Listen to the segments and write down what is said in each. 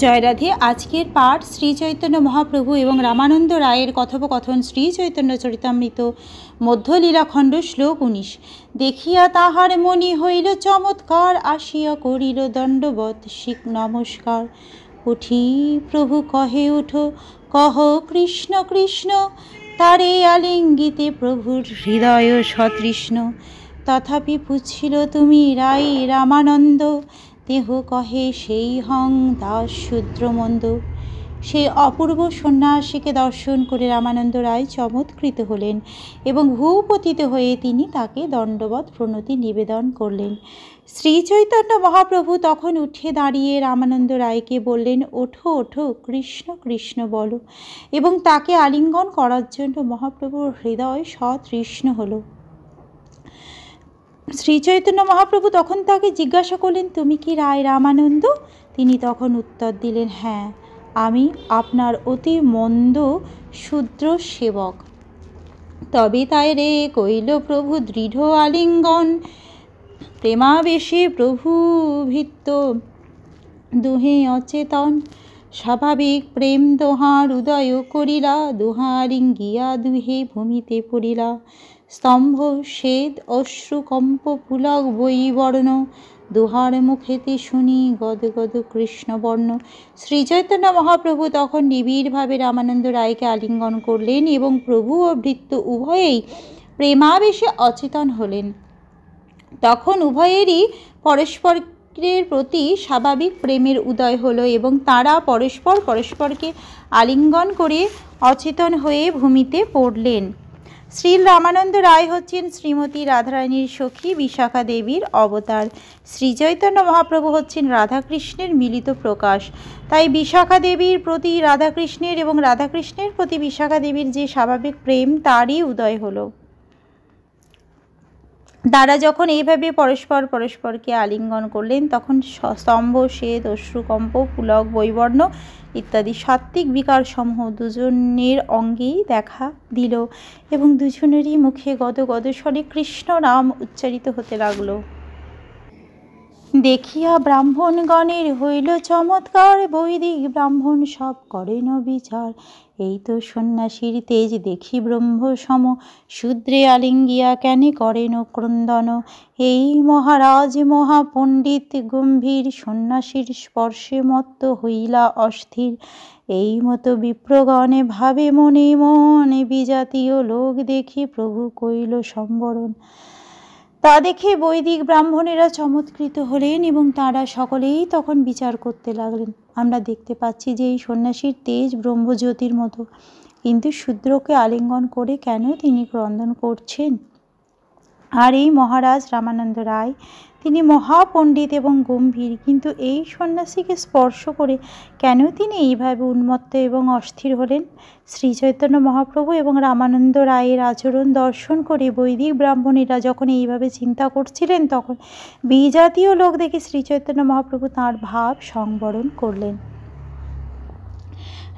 জয় রাধে। আজকের পাঠ শ্রী চৈতন্য মহাপ্রভু এবং রামানন্দ রায়ের কথোপকথন শ্রী চৈতন্য চরিতামৃত মধ্যলীলাখণ্ড শ্লোক 19। দেখিয়া তাহার মনি হইল চমৎকার, আসিয়া করিল দণ্ডবৎ শিখ নমস্কার। উঠি প্রভু কহে উঠো, কহ কৃষ্ণ কৃষ্ণ, তারে আলিঙ্গিতে প্রভুর হৃদয় সতৃষ্ণ। তথাপি পুছিল তুমি রাই রামানন্দ, দেহ কহে সেই হং দাস শূদ্রমন্দ। সেই অপূর্ব সন্ন্যাসীকে দর্শন করে রামানন্দ রায় চমৎকৃত হলেন এবং ভূপতিত হয়ে তিনি তাকে দণ্ডবৎ প্রণতি নিবেদন করলেন। শ্রী চৈতন্য মহাপ্রভু তখন উঠে দাঁড়িয়ে রামানন্দ রায়কে বললেন, ওঠো ওঠো, কৃষ্ণ কৃষ্ণ বলো, এবং তাকে আলিঙ্গন করার জন্য মহাপ্রভুর হৃদয় সতৃষ্ণ হলো। শ্রী চৈতন্য মহাপ্রভু তখন তাকে জিজ্ঞাসা করলেন, তুমি কি রায় রামানন্দ? তিনি তখন উত্তর দিলেন, হ্যাঁ, আমি আপনার অতি মন্দ শূদ্র সেবক। তবে তাই রে কইল প্রভু দৃঢ় আলিঙ্গন, প্রেমাবেশে প্রভু ভিত্ত দুহে অচেতন। স্বাভাবিক প্রেম দোহার উদয় করিলা, দুহারিঙ্গিয়া দুহে ভূমিতে পড়িলা। স্তম্ভ শ্বেদ অশ্রুকম্প পুলক বৈবর্ণ, দুহার মুখেতে শুনি গদগদ কৃষ্ণবর্ণ। শ্রীচৈতন্য মহাপ্রভু তখন নিবিড়ভাবে রামানন্দ রায়কে আলিঙ্গন করলেন এবং প্রভু ও ভৃত্য উভয়েই প্রেমাবেশে অচেতন হলেন। তখন উভয়েরই পরস্পরের প্রতি স্বাভাবিক প্রেমের উদয় হলো এবং তাঁরা পরস্পরকে আলিঙ্গন করে অচেতন হয়ে ভূমিতে পড়লেন। শ্রী রামানন্দ রায় হচ্ছেন শ্রীমতী রাধারানীর সখী বিশাখা দেবীর অবতার। শ্রী চৈতন্য মহাপ্রভু হচ্ছেন রাধাকৃষ্ণের মিলিত প্রকাশ। তাই বিশাখা দেবীর প্রতি রাধাকৃষ্ণের এবং রাধাকৃষ্ণের প্রতি বিশাখা দেবীর যে স্বাভাবিক প্রেম, তারই উদয় হলো। তারা যখন এইভাবে পরস্পরকে আলিঙ্গন করলেন, তখন স্তম্ভ শ্বেদ অশ্রুকম্প পুলক বৈবর্ণ ইত্যাদি সাত্ত্বিক বিকার সমূহ দুজনের অঙ্গেই দেখা দিল এবং দুজনেরই মুখে গদগদ স্বরে কৃষ্ণ নাম উচ্চারিত হতে লাগলো। দেখিয়া ব্রাহ্মণগণের হইল চমৎকার, বৈদিক ব্রাহ্মণ সব করেন বিচার। এই তো সন্ন্যাসীর তেজ দেখি ব্রহ্ম সম, শূদ্রে আলিঙ্গিয়া কেনে করেন ক্রন্দন। এই মহারাজ মহাপণ্ডিত গম্ভীর, সন্ন্যাসীর স্পর্শে মত্ত হইলা অস্থির। এই মতো বিপ্রগণে ভাবে মনে মনে, বিজাতীয় লোক দেখি প্রভু কইল সম্বরণ। তা দেখে বৈদিক ব্রাহ্মণেরা চমৎকৃত হলেন এবং তারা সকলেই তখন বিচার করতে লাগলেন। আমরা দেখতে পাচ্ছি যে এই সন্ন্যাসীর তেজ ব্রহ্মজ্যোতির মতো, কিন্তু শূদ্রকে আলিঙ্গন করে কেন তিনি ক্রন্দন করছেন? আর এই মহারাজ রামানন্দ রায়, তিনি মহাপণ্ডিত এবং গম্ভীর, কিন্তু এই সন্ন্যাসীকে স্পর্শ করে কেন তিনি এইভাবে উন্মত্ত এবং অস্থির হলেন? শ্রী চৈতন্য মহাপ্রভু এবং রামানন্দ রায়ের আচরণ দর্শন করে বৈদিক ব্রাহ্মণেরা যখন এইভাবে চিন্তা করছিলেন, তখন বিজাতীয় লোক দেখে শ্রী চৈতন্য মহাপ্রভু তাঁর ভাব সংবরণ করলেন।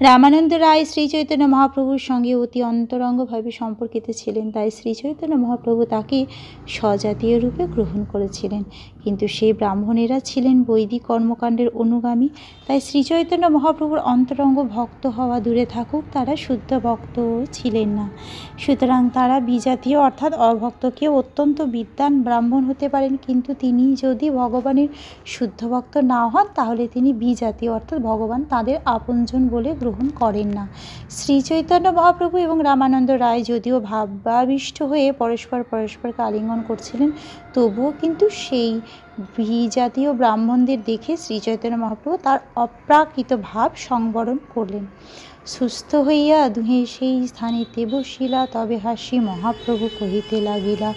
রামানন্দ রায় শ্রী চৈতন্য মহাপ্রভুর সঙ্গে অতি অন্তরঙ্গভাবে সম্পর্কিত ছিলেন, তাই শ্রী চৈতন্য মহাপ্রভু তাকে স্বজাতীয় রূপে গ্রহণ করেছিলেন। কিন্তু সেই ব্রাহ্মণেরা ছিলেন বৈদিক কর্মকাণ্ডের অনুগামী, তাই শ্রী চৈতন্য মহাপ্রভুর অন্তরঙ্গ ভক্ত হওয়া দূরে থাকুক, তারা শুদ্ধ ভক্ত ছিলেন না। সুতরাং তারা বিজাতীয় অর্থাৎ অভক্তকেও অত্যন্ত বিদ্বান ব্রাহ্মণ হতে পারেন, কিন্তু তিনি যদি ভগবানের শুদ্ধ ভক্ত না হন, তাহলে তিনি বিজাতীয় অর্থাৎ ভগবান তাদের আপনজন বলে গ্রহণ করেন না। শ্রী চৈতন্য মহাপ্রভু এবং রামানন্দ রায় যদিও ভাবাবিষ্ট হয়ে পরস্পরকে আলিঙ্গন করছিলেন, তবুও কিন্তু সেই বিজাতীয় ব্রাহ্মণদের দেখে শ্রী চৈতন্য মহাপ্রভু তার অপ্রাকৃত ভাব সংবরণ করলেন। সুস্থ হইয়া দুহে সেই স্থানেতে বসিলা, তবে হাসি মহাপ্রভু কহিতে লাগিলা।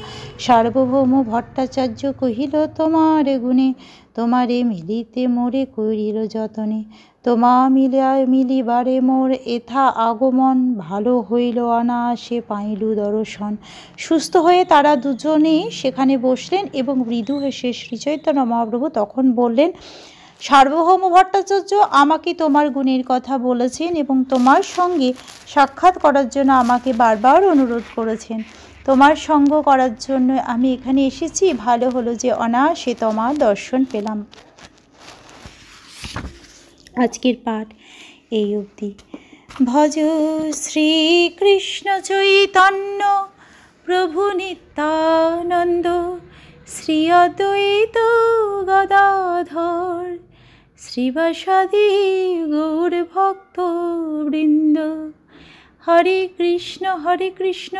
সার্বভৌম ভট্টাচার্য কহিল, তোমার গুণে তোমারে মিলিতে মোরে করিল যতনে। তোমা মিলিবারে মোর এথা আগমন, ভালো হইল অনায়াসে পাইলু দর্শন। সুস্থ হয়ে তারা দুজনেই সেখানে বসলেন এবং মৃদু হেসে শ্রীচৈতন্য মহাপ্রভু তখন বললেন, সার্বভৌম ভট্টাচার্য আমাকে তোমার গুণের কথা বলেছেন এবং তোমার সঙ্গে সাক্ষাৎ করার জন্য আমাকে বারবার অনুরোধ করেছেন। তোমার সঙ্গ করার জন্য আমি এখানে এসেছি। ভালো হলো যে অনায়াসে তোমার দর্শন পেলাম। আজকের পাঠ এই অবধি। ভজ শ্রীকৃষ্ণ চৈতন্য প্রভু নিত্যানন্দ শ্রী অদ্বৈত গদাধর শ্রীবাসাদি গৌর ভক্ত বৃন্দ। হরে কৃষ্ণ কৃষ্ণ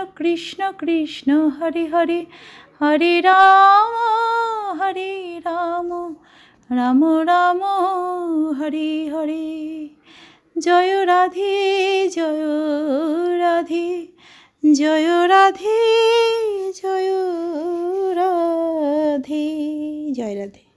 কৃষ্ণ হরে হরে, হরে রাম রাম রাম হরে হরে। জয় রাধে জয় রাধে, জয় রাধে জয় রাধে, জয় রাধে।